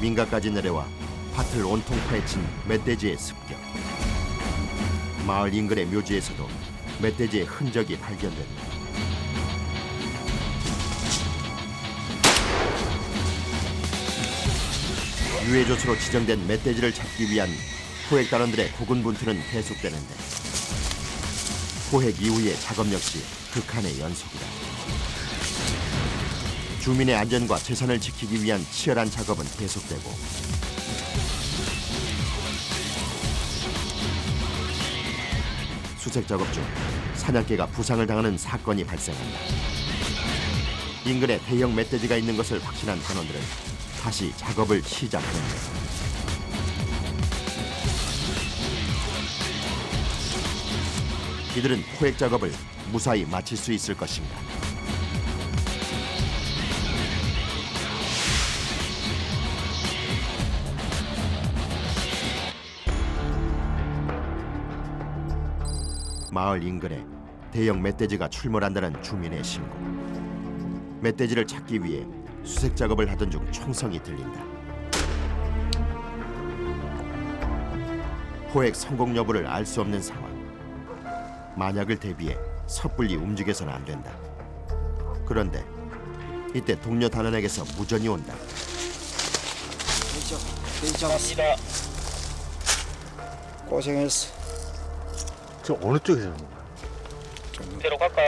민가까지 내려와 밭을 온통 파헤친 멧돼지의 습격. 마을 인근의 묘지에서도 멧돼지의 흔적이 발견된다. 유해조수로 지정된 멧돼지를 잡기 위한 포획단원들의 고군분투는 계속되는데 포획 이후의 작업 역시 극한의 연속이다. 주민의 안전과 재산을 지키기 위한 치열한 작업은 계속되고 수색 작업 중 사냥개가 부상을 당하는 사건이 발생한다. 인근에 대형 멧돼지가 있는 것을 확신한 단원들은 다시 작업을 시작하는데 이들은 포획 작업을 무사히 마칠 수 있을 것인가. 마을 인근에 대형 멧돼지가 출몰한다는 주민의 신고. 멧돼지를 찾기 위해 수색 작업을 하던 중 총성이 들린다. 포획 성공 여부를 알 수 없는 상황. 만약을 대비해 섣불리 움직여서는 안 된다. 그런데 이때 동료 단원에게서 무전이 온다. 갑니다. 고생했어. 저 어느 쪽에 사는 거야? 대로 갈까?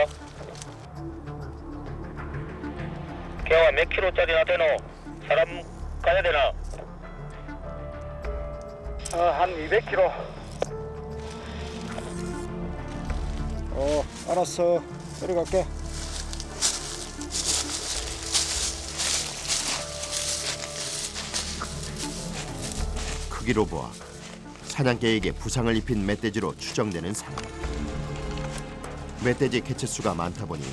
개와 몇 킬로짜리나 되노? 사람 가야 되나? 한 200kg. 알았어. 들어갈게. 크기로 보아 사냥개에게 부상을 입힌 멧돼지로 추정되는 상황. 멧돼지 개체수가 많다 보니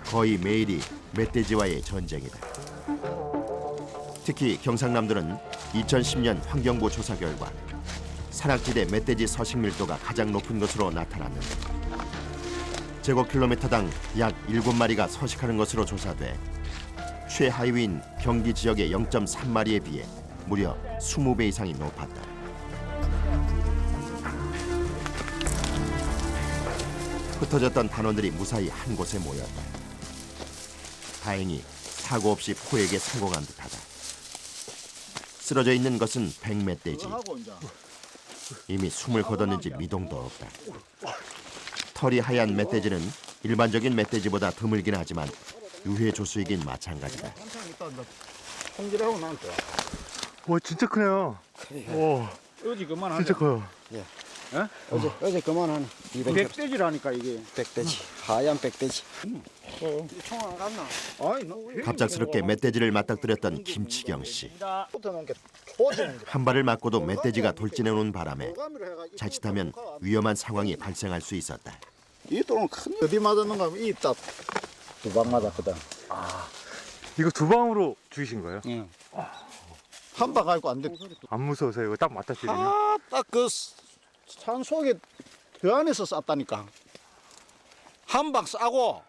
거의 매일이 멧돼지와의 전쟁이다. 특히 경상남도는 2010년 환경부 조사 결과 산악지대 멧돼지 서식 밀도가 가장 높은 것으로 나타났는데 제곱킬로미터당 약 7마리가 서식하는 것으로 조사돼 최하위인 경기 지역의 0.3마리에 비해 무려 20배 이상이 높았다. 흩어졌던 단원들이 무사히 한 곳에 모였다. 다행히 사고 없이 포획에 성공한 듯하다. 쓰러져 있는 것은 백멧돼지. 이미 숨을 거뒀는지 미동도 없다. 털이 하얀 멧돼지는 일반적인 멧돼지보다 드물긴 하지만 유해조수이긴 마찬가지다. 손질하고 나한테. 와 진짜 크네요. 와 어제 그만 진짜 커요. 어제 그만하네. 백돼지라니까 이게. 백돼지. 하얀 백돼지. 총 안 갔나? 아이, 너 갑작스럽게 멧돼지를 맞닥뜨렸던 김치경 씨. 붙어놓은 게 터지는 게. 한 발을 맞고도 멧돼지가 돌진해오는 바람에 자칫하면 위험한 상황이 발생할 수 있었다. 이 돈은 큰. 어디 맞았는가 하면 이딱 두 방 맞았거든. 이거 두 방으로 죽이신 거예요? 응. 한 방 갈고 안 돼. 안 무서우세요? 이거 딱 맞다 때리면? 딱 그 산 속에 그 안에서 쌌다니까. 한 방 싸고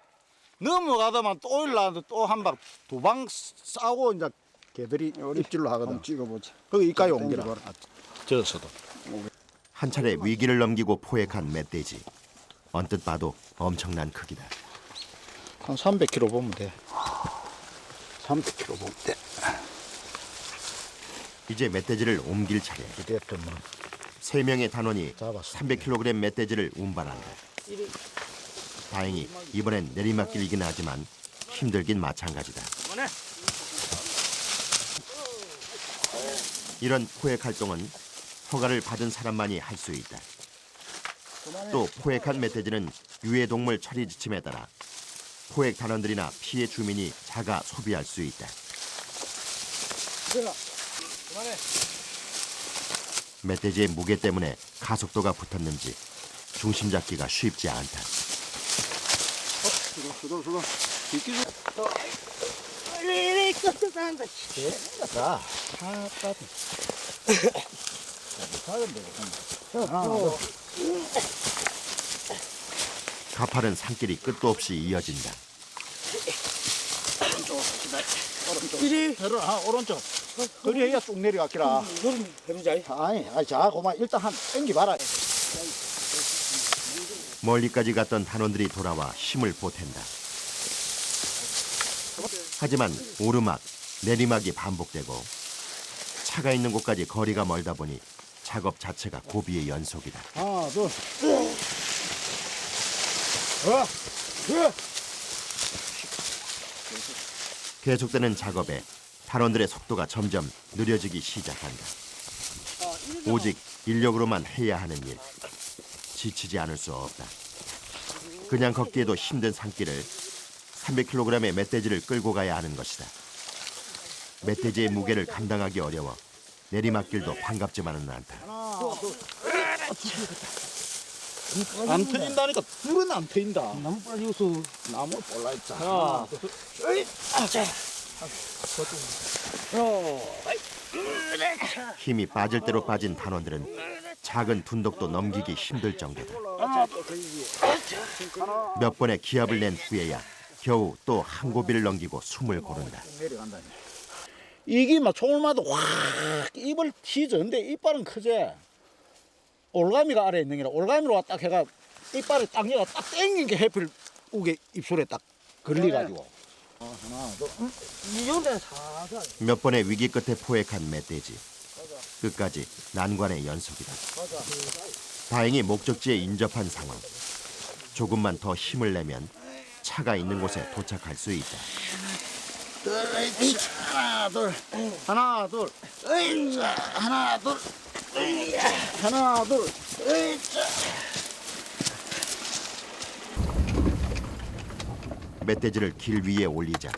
넘어가다만 또 올라왔는데 또 한 방 두 방 싸고 이제 개들이 입질로 하거든. 찍어보지. 거기 이까지 옮기라. 저서도. 한 차례 위기를 넘기고 포획한 멧돼지. 언뜻 봐도 엄청난 크기다. 한 300kg 보면 돼. 300kg 보면 돼. 이제 멧돼지를 옮길 차례. 이랬던 뭐. 3명의 단원이 잡았어. 300kg 멧돼지를 운반한다. 다행히 이번엔 내리막길이긴 하지만 힘들긴 마찬가지다. 이런 포획 활동은 허가를 받은 사람만이 할 수 있다. 또 포획한 멧돼지는 유해동물 처리 지침에 따라 포획 단원들이나 피해 주민이 자가 소비할 수 있다. 멧돼지의 무게 때문에 가속도가 붙었는지 중심 잡기가 쉽지 않다. 수도. 이리 끄떡한 거. 자, 가파른 산길이 끝도 없이 이어진다. 이리. 오른쪽. 그리 해야 쭉 내려갔기라. 여름 해보자. 아니, 자, 고만 일단 한 땡기봐라. 멀리까지 갔던 단원들이 돌아와 힘을 보탠다. 하지만 오르막, 내리막이 반복되고 차가 있는 곳까지 거리가 멀다 보니 작업 자체가 고비의 연속이다. 하나, 둘. 계속되는 작업에 단원들의 속도가 점점 느려지기 시작한다. 오직 인력으로만 해야 하는 일. 지치지 않을 수 없다. 그냥 걷기에도 힘든 산길을 300kg의 멧돼지를 끌고 가야 하는 것이다. 멧돼지의 무게를 감당하기 어려워 내리막길도 반갑지만은 않다. 안 터진다니까 둘은 안 터진다. 나무 빠지고서. 나무 볼라 있자. 하나, 힘이 빠질 대로 빠진 단원들은 작은 둔덕도 넘기기 힘들 정도다. 몇 번의 기합을 낸 후에야 겨우 또 한 고비를 넘기고 숨을 고른다. 내려간다니. 이게 막 총을마도 확 입을 튀저는데 이빨은 크지. 올가미가 아래에 있는 게라 올가미로 딱 해가 이빨을 딱 얘가 딱 땡긴 게 해필 우게 입술에 딱 걸리가지고. 하나, 둘. 이 정도는 살살. 몇 번의 위기 끝에 포획한 멧돼지. 끝까지 난관의 연속이다. 다행히 목적지에 인접한 상황. 조금만 더 힘을 내면 차가 있는 곳에 도착할 수 있다. 하나, 둘. 하나, 둘. 하나, 둘. 하나, 둘. 멧돼지를 길 위에 올리자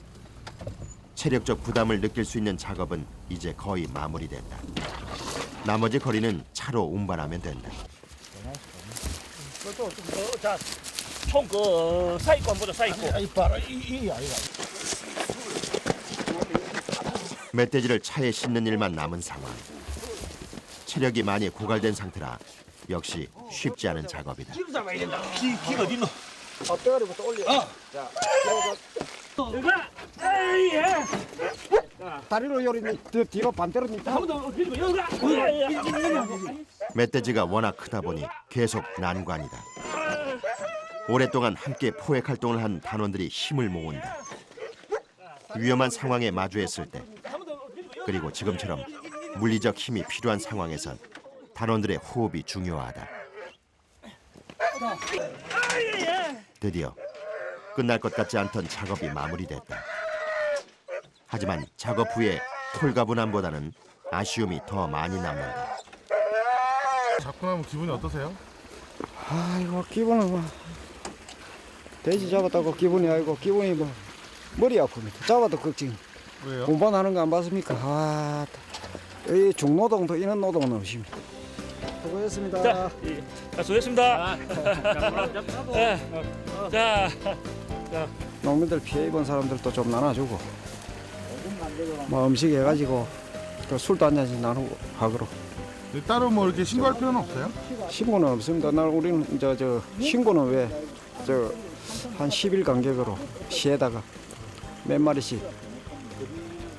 체력적 부담을 느낄 수 있는 작업은 이제 거의 마무리됐다. 나머지 거리는 차로 운반하면 된다. 자, 총 그 사이권 보자 사이권. 이빨 이 아이가. 멧돼지를 차에 싣는 일만 남은 상황. 체력이 많이 고갈된 상태라 역시 쉽지 않은 작업이다. 기름 잡아야 된다. 기 어디 있노? 앞대가리부터 올려. 자, 여기가. 아예. 다리로 요리 뒤로 반대로 한번더 뒤로 여기가. 멧돼지가 워낙 크다 보니 계속 난관이다. 오랫동안 함께 포획 활동을 한 단원들이 힘을 모은다. 위험한 상황에 마주했을 때, 그리고 지금처럼 물리적 힘이 필요한 상황에선 단원들의 호흡이 중요하다. 드디어 끝날 것 같지 않던 작업이 마무리됐다. 하지만 작업 후에 홀가분함보다는 아쉬움이 더 많이 남는다. 잡고 나면 기분이 어떠세요? 아이고 기분은 뭐 돼지 잡았다고 기분이 아니고 기분이 뭐 머리 아픕니다. 잡아도 걱정. 왜요? 운반하는 거 안 봤습니까? 이 중노동도 이런 노동은 없습니다. 수고했습니다. 자, 수고했습니다. 자, 농민들 피해 입은 사람들도 좀 나눠주고 뭐 음식 해가지고 그 술도 한 잔씩 나누고 하거로. 따로 뭐 이렇게 신고할 필요는 없어요? 신고는 없습니다. 날 우리는 저 신고는 왜 한 10일 간격으로 시에다가 몇 마리씩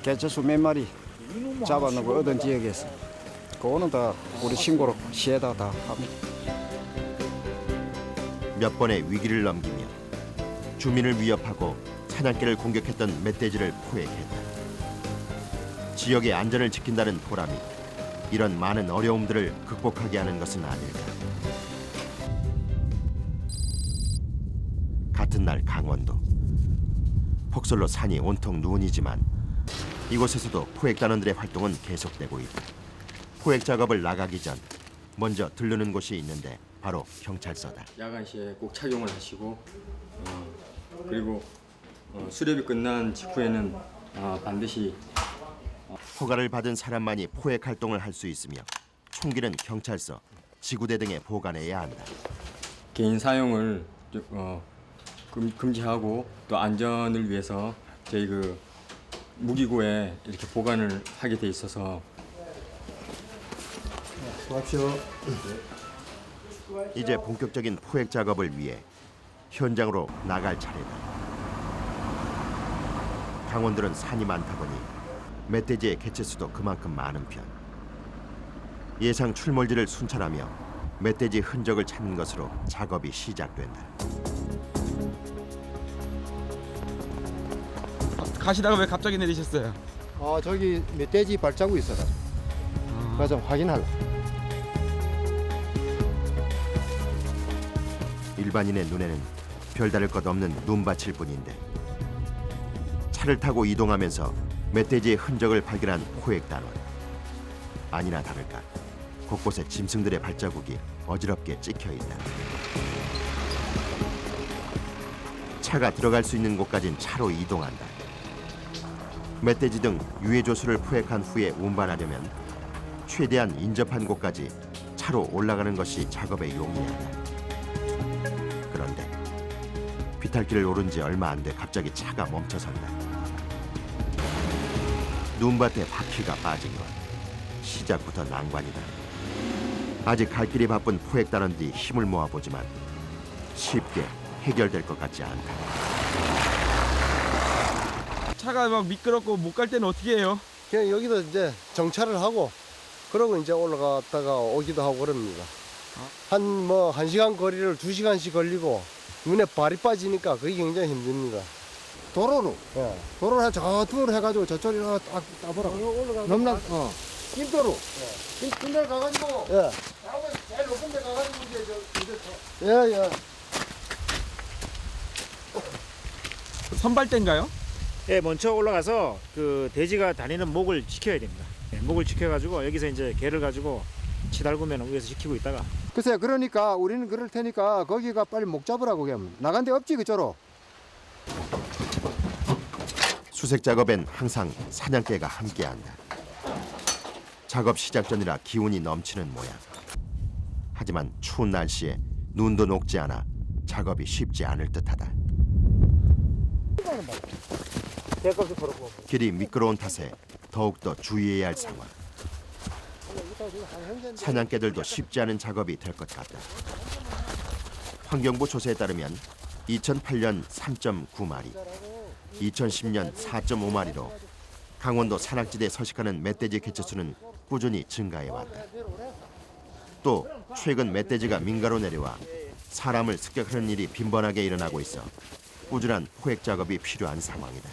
개체수 몇 마리 잡아놓고 얻은 지역에서 그거는 다 우리 신고로 시에다 다 합니다. 몇 번의 위기를 넘기며 주민을 위협하고 사냥개를 공격했던 멧돼지를 포획했다. 지역의 안전을 지킨다는 보람이 이런 많은 어려움들을 극복하게 하는 것은 아닐까. 같은 날 강원도. 폭설로 산이 온통 눈이지만 이곳에서도 포획단원들의 활동은 계속되고 있다. 포획 작업을 나가기 전 먼저 들르는 곳이 있는데 바로 경찰서다. 야간 시에 꼭 착용을 하시고 그리고 수렵이 끝난 직후에는 반드시 허가를 받은 사람만이 포획 활동을 할 수 있으며 총기는 경찰서, 지구대 등에 보관해야 한다. 개인 사용을 금지하고 또 안전을 위해서 저희 그 무기고에 이렇게 보관을 하게 돼 있어서. 이제 본격적인 포획 작업을 위해 현장으로 나갈 차례다. 강원도는 산이 많다 보니 멧돼지의 개체수도 그만큼 많은 편. 예상 출몰지를 순찰하며 멧돼지 흔적을 찾는 것으로 작업이 시작된다. 가시다가 왜 갑자기 내리셨어요? 저기 멧돼지 발자국 있어가지고 그래서 확인하려. 일반인의 눈에는 별다를 것 없는 눈밭일 뿐인데 차를 타고 이동하면서 멧돼지의 흔적을 발견한 포획단원. 아니나 다를까 곳곳에 짐승들의 발자국이 어지럽게 찍혀 있다. 차가 들어갈 수 있는 곳까진 차로 이동한다. 멧돼지 등 유해 조수를 포획한 후에 운반하려면 최대한 인접한 곳까지 차로 올라가는 것이 작업의 용이하다. 그런데 비탈길을 오른 지 얼마 안 돼 갑자기 차가 멈춰선다. 눈밭에 바퀴가 빠진 것. 시작부터 난관이다. 아직 갈 길이 바쁜 포획단원들이 힘을 모아보지만 쉽게 해결될 것 같지 않다. 차가 막 미끄럽고 못 갈 때는 어떻게 해요? 그냥 여기서 이제 정차를 하고 그러고 이제 올라갔다가 오기도 하고 그럽니다. 한 1시간 거리를 2시간씩 걸리고 눈에 발이 빠지니까 그게 굉장히 힘듭니다. 도로로, 도로를 저 뚫어 해가지고 저쪽으로 딱 따보라. 넘나, 낀도로. 낀도로 가가지고, 제일 높은 데 가가지고 이제 선발대인가요? 예, 먼저 올라가서 그 돼지가 다니는 목을 지켜야 됩니다. 목을 지켜가지고 여기서 이제 개를 가지고 치달구면 위에서 지키고 있다가. 글쎄, 그러니까 우리는 그럴 테니까 거기가 빨리 목 잡으라고 그냥 나간 데 없지 그쪽으로. 수색 작업엔 항상 사냥개가 함께한다. 작업 시작 전이라 기운이 넘치는 모양. 하지만 추운 날씨에 눈도 녹지 않아 작업이 쉽지 않을 듯하다. 길이 미끄러운 탓에 더욱더 주의해야 할 상황. 사냥개들도 쉽지 않은 작업이 될 것 같다. 환경부 조사에 따르면 2008년 3.9마리, 2010년 4.5마리로 강원도 산악지대에 서식하는 멧돼지 개체수는 꾸준히 증가해왔다. 또 최근 멧돼지가 민가로 내려와 사람을 습격하는 일이 빈번하게 일어나고 있어 꾸준한 포획 작업이 필요한 상황이다.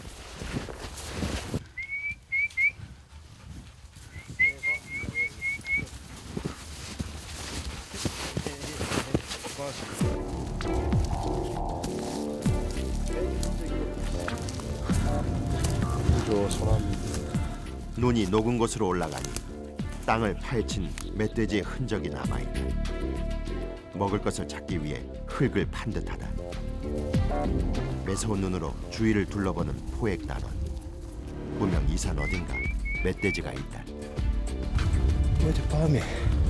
눈이 녹은 곳으로 올라가니 땅을 파헤친 멧돼지의 흔적이 남아있다. 먹을 것을 찾기 위해 흙을 판 듯하다. 매서운 눈으로 주위를 둘러보는 포획단원. 분명 이 산 어딘가 멧돼지가 있다. 어젯밤에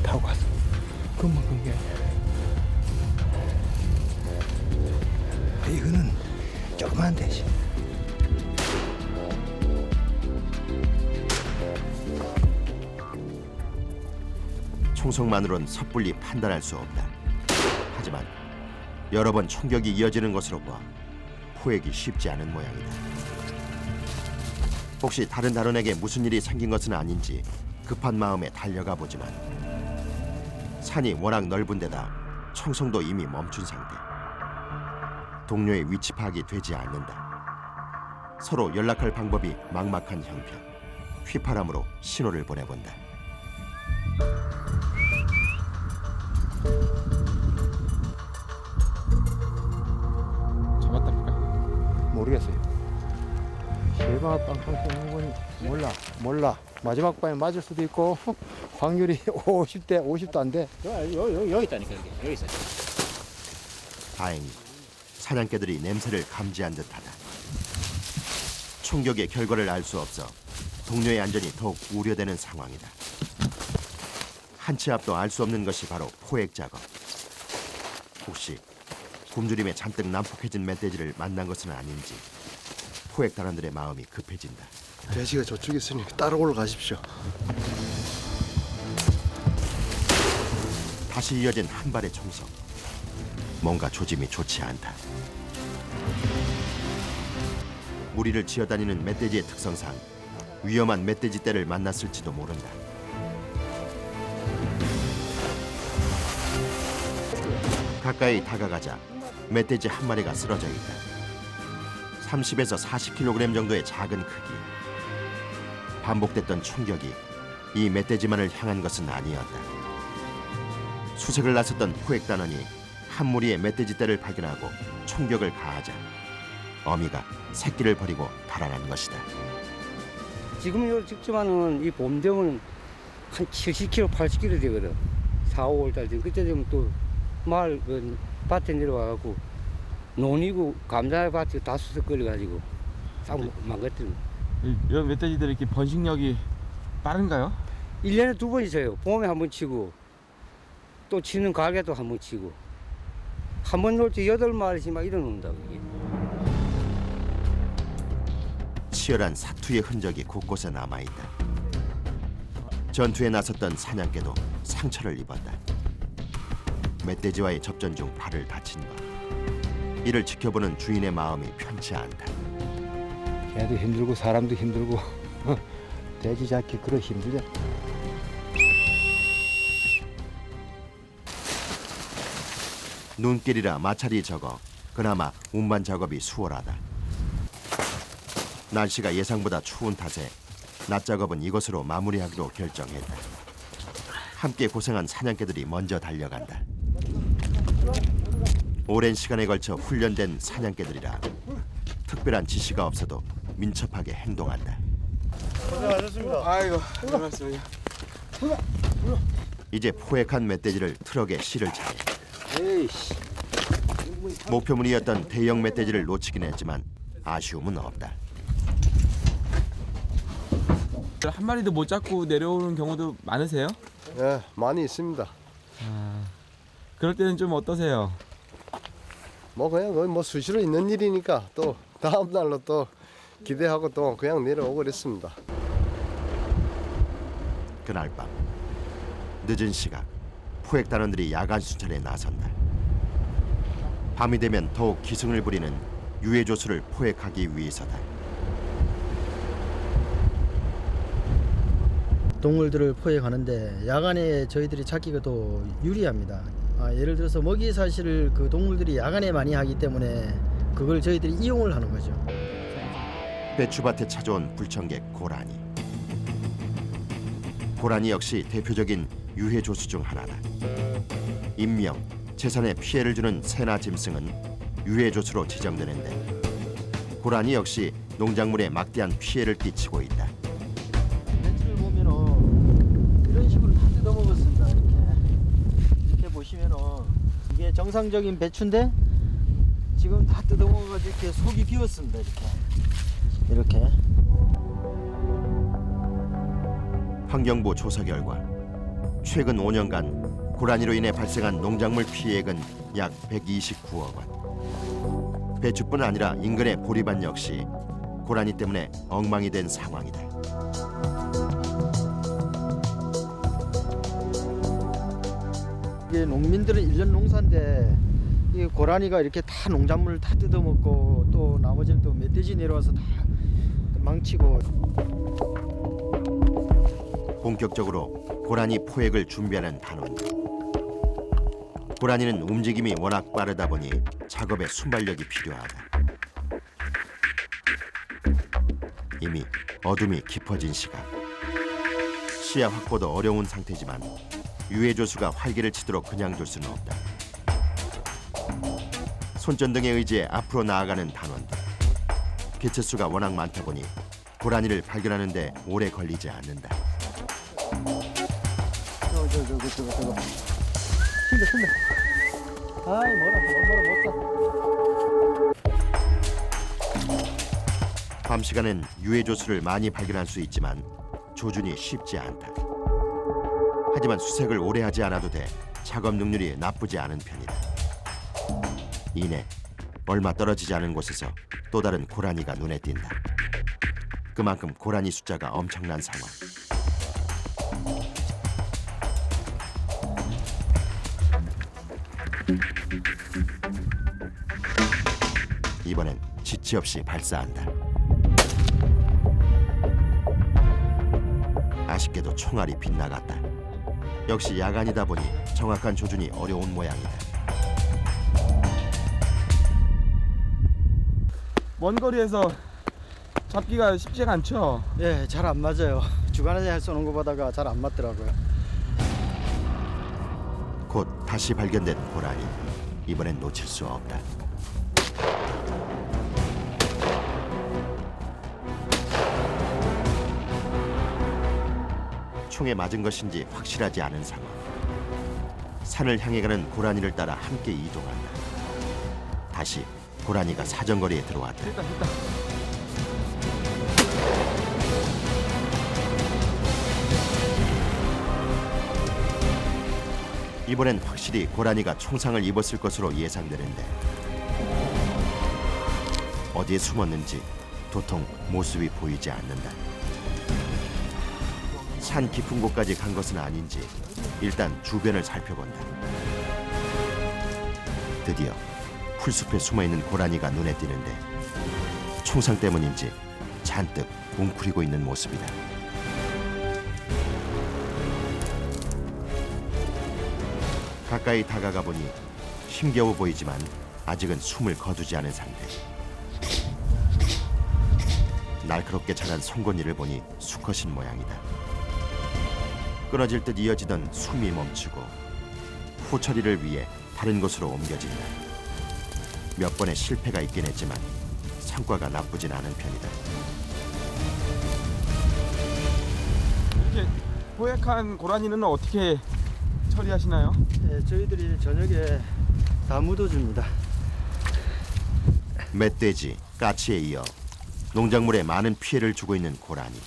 타고 갔어. 금방 간 게 아니야. 이거는 조그만 대신. 총성만으론 섣불리 판단할 수 없다. 하지만 여러 번 총격이 이어지는 것으로 보아 포획이 쉽지 않은 모양이다. 혹시 다른 단원에게 무슨 일이 생긴 것은 아닌지 급한 마음에 달려가 보지만 산이 워낙 넓은 데다 총성도 이미 멈춘 상태. 동료의 위치 파악이 되지 않는다. 서로 연락할 방법이 막막한 형편. 휘파람으로 신호를 보내본다. 잡았답니까? 모르겠어요. 실마 땅콩 쏘는 건 몰라. 마지막 방에 맞을 수도 있고 확률이 50도 안 돼. 여기 있다니까 여기 있어요. 다행히 사냥개들이 냄새를 감지한 듯하다. 총격의 결과를 알 수 없어 동료의 안전이 더욱 우려되는 상황이다. 한 치 앞도 알 수 없는 것이 바로 포획 작업. 혹시 굶주림에 잔뜩 난폭해진 멧돼지를 만난 것은 아닌지 포획 단원들의 마음이 급해진다. 돼지가 저쪽에 있으니 따라 올라가십시오. 다시 이어진 한 발의 총성. 뭔가 조짐이 좋지 않다. 무리를 지어다니는 멧돼지의 특성상 위험한 멧돼지 떼를 만났을지도 모른다. 가까이 다가가자 멧돼지 한 마리가 쓰러져 있다. 30에서 40kg 정도의 작은 크기. 반복됐던 충격이 이 멧돼지만을 향한 것은 아니었다. 수색을 나섰던 포획단원이 한 무리의 멧돼지 떼를 발견하고 총격을 가하자 어미가 새끼를 버리고 달아난 것이다. 지금 요 직접하는 이 봄 되면 한 70kg, 80kg 되거든. 4, 5월 달 되면 그때 되면 또 마을 그 밭에 내려와갖고 논이고 감자밭이 다 수색거려가지고 싹 망가뜨려. 이런 멧돼지들 이렇게 번식력이 빠른가요? 1년에 2번 있어요. 봄에 한 번 치고 또 치는 가을에도 한 번 치고 한 번 놀 때 8마리씩 막 일어난다고 이게. 치열한 사투의 흔적이 곳곳에 남아있다. 전투에 나섰던 사냥개도 상처를 입었다. 멧돼지와의 접전 중 팔을 다친 것. 이를 지켜보는 주인의 마음이 편치 않다. 개도 힘들고 사람도 힘들고 돼지 잡기 그러 힘들죠. 눈길이라 마찰이 적어 그나마 운반 작업이 수월하다. 날씨가 예상보다 추운 탓에 낮 작업은 이것으로 마무리하기로 결정했다. 함께 고생한 사냥개들이 먼저 달려간다. 오랜 시간에 걸쳐 훈련된 사냥개들이라 특별한 지시가 없어도 민첩하게 행동한다. 아이고, 고생하셨어요. 이제 포획한 멧돼지를 트럭에 실을 차례. 목표물이었던 대형 멧돼지를 놓치긴 했지만 아쉬움은 없다. 한 마리도 못 잡고 내려오는 경우도 많으세요? 네, 많이 있습니다. 그럴 때는 좀 어떠세요? 뭐 그냥 거의 뭐 수시로 있는 일이니까 또 다음 날로 또 기대하고 또 그냥 내려오고 그랬습니다. 그날 밤 늦은 시각 포획 단원들이 야간 순찰에 나선다. 밤이 되면 더욱 기승을 부리는 유해 조수를 포획하기 위해서다. 동물들을 포획하는데 야간에 저희들이 찾기가 더 유리합니다. 예를 들어서 먹이 사실을 그 동물들이 야간에 많이 하기 때문에 그걸 저희들이 이용을 하는 거죠. 배추밭에 찾아온 불청객 고라니. 고라니 역시 대표적인 유해 조수 중 하나다. 인명, 재산에 피해를 주는 새나 짐승은 유해 조수로 지정되는데 고라니 역시 농작물에 막대한 피해를 끼치고 있다. 멘트를 보면은 이런 식으로 다 뜯어먹었습니다. 이렇게 보시면은 이게 정상적인 배추인데 지금 다 뜯어먹어가지고 이렇게 속이 비었습니다. 이렇게. 환경부 조사 결과 최근 5년간 고라니로 인해 발생한 농작물 피해액은 약 129억 원. 배추뿐 아니라 인근의 보리밭 역시 고라니 때문에 엉망이 된 상황이다. 이게 농민들은 일년 농사인데 이 고라니가 이렇게 다 농작물을 다 뜯어먹고 또 나머지는 또 멧돼지 내려와서 다 망치고. 본격적으로 고라니 포획을 준비하는 단원. 고라니는 움직임이 워낙 빠르다 보니 작업에 순발력이 필요하다. 이미 어둠이 깊어진 시각. 시야 확보도 어려운 상태지만 유해 조수가 활기를 치도록 그냥 둘 수는 없다. 손전등에 의지해 앞으로 나아가는 단원들. 개체수가 워낙 많다 보니 고라니를 발견하는 데 오래 걸리지 않는다. 저거. 신대. 아이 뭐라 못 사. 밤 시간엔 유해 조수를 많이 발견할 수 있지만 조준이 쉽지 않다. 하지만 수색을 오래 하지 않아도 돼 작업 능률이 나쁘지 않은 편이다. 이내 얼마 떨어지지 않은 곳에서 또 다른 고라니가 눈에 띈다. 그만큼 고라니 숫자가 엄청난 상황. 이번엔 지체 없이 발사한다. 아쉽게도 총알이 빗나갔다. 역시 야간이다 보니 정확한 조준이 어려운 모양이다. 먼 거리에서 잡기가 쉽지가 않죠? 예, 잘 안 맞아요. 주간에 쏘는 것보다가 잘 안 맞더라고요. 곧 다시 발견된 고라니. 이번엔 놓칠 수 없다. 총에 맞은 것인지 확실하지 않은 상황. 산을 향해 가는 고라니를 따라 함께 이동한다. 다시 고라니가 사정거리에 들어왔다. 됐다. 이번엔 확실히 고라니가 총상을 입었을 것으로 예상되는데 어디에 숨었는지 도통 모습이 보이지 않는다. 산 깊은 곳까지 간 것은 아닌지 일단 주변을 살펴본다. 드디어 풀숲에 숨어있는 고라니가 눈에 띄는데 총상 때문인지 잔뜩 웅크리고 있는 모습이다. 가까이 다가가 보니 힘겨워 보이지만 아직은 숨을 거두지 않은 상태. 날카롭게 자란 송곳니를 보니 수컷인 모양이다. 끊어질 듯 이어지던 숨이 멈추고 후처리를 위해 다른 곳으로 옮겨진다. 몇 번의 실패가 있긴 했지만 성과가 나쁘진 않은 편이다. 이렇게 포획한 고라니는 어떻게 처리하시나요? 예, 저희들이 저녁에 다 묻어줍니다. 멧돼지, 까치에 이어 농작물에 많은 피해를 주고 있는 고라니.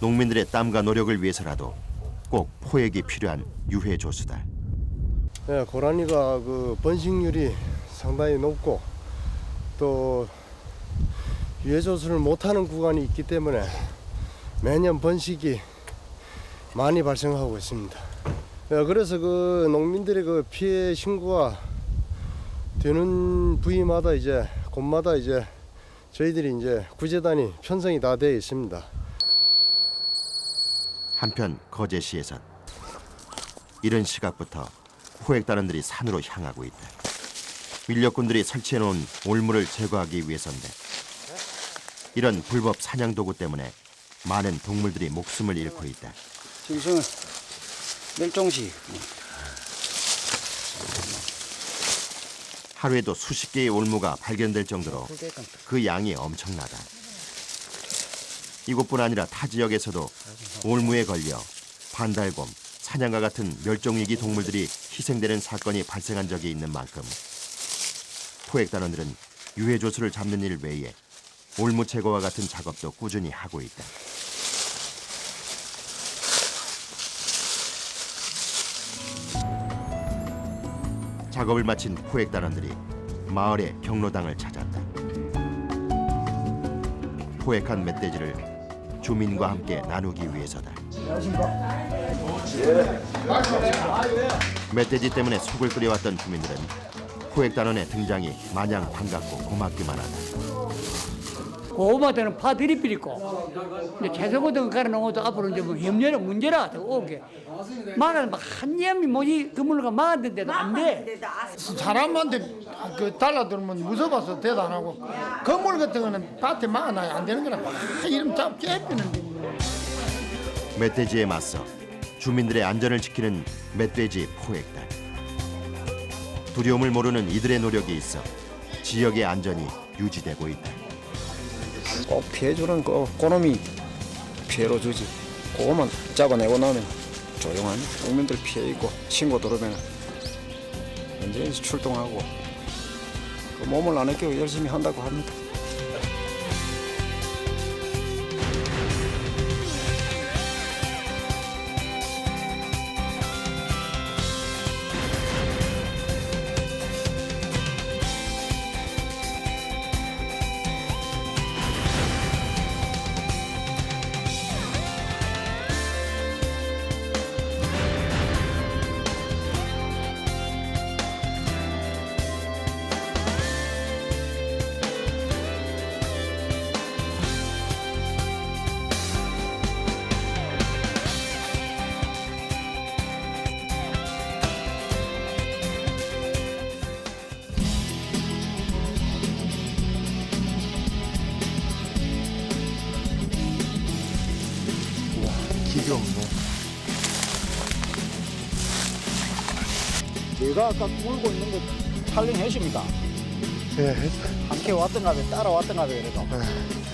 농민들의 땀과 노력을 위해서라도 꼭 포획이 필요한 유해 조수다. 네, 고라니가 그 번식률이 상당히 높고 또 유해 조수를 못하는 구간이 있기 때문에 매년 번식이 많이 발생하고 있습니다. 네, 그래서 그 농민들의 그 피해 신고가 되는 부위마다 이제 곳마다 이제 저희들이 이제 구제단이 편성이 다 되어 있습니다. 한편 거제시에선 이른 시각부터 포획단원들이 산으로 향하고 있다. 밀렵꾼들이 설치해놓은 올무를 제거하기 위해서인데 이런 불법 사냥 도구 때문에 많은 동물들이 목숨을 잃고 있다. 짐승은 멸종시. 하루에도 수십 개의 올무가 발견될 정도로 그 양이 엄청나다. 이곳뿐 아니라 타 지역에서도 올무에 걸려 반달곰, 사냥과 같은 멸종위기 동물들이 희생되는 사건이 발생한 적이 있는 만큼 포획단원들은 유해 조수를 잡는 일 외에 올무 제거와 같은 작업도 꾸준히 하고 있다. 작업을 마친 포획단원들이 마을의 경로당을 찾았다. 포획한 멧돼지를 주민과 함께 나누기 위해서다. 멧돼지 때문에 속을 끓여왔던 주민들은 포획단원의 등장이 마냥 반갑고 고맙기만 하다. 고구마들은 파 들이필있고 이제 채소 같은 거 갈아놓은 것도 앞으로 이제 뭐 염려는 문제라 오게 말하는 한 념이 뭐지 그물가 막았는데도 안 돼. 사람한테 그 달라들면 무서워서 대도 안 하고 건물 같은 거는 밭에 막아놔야 안 되는 거라 막 이름 잡 깨피는데. 멧돼지에 맞서 주민들의 안전을 지키는 멧돼지 포획단. 두려움을 모르는 이들의 노력이 있어 지역의 안전이 유지되고 있다. 꼭 피해주는 그놈이 피해로 주지. 그거만 잡아내고 나면 조용한 국민들 피해 있고 신고 들어오면 언제든지 출동하고 그 몸을 안 아끼고 열심히 한다고 합니다. 어디 없네. 내가 아까 물고 있는 거 촬영했습니까? 예, 했어요. 함께 왔던가 봐, 따라왔던가 봐, 그래도. 네.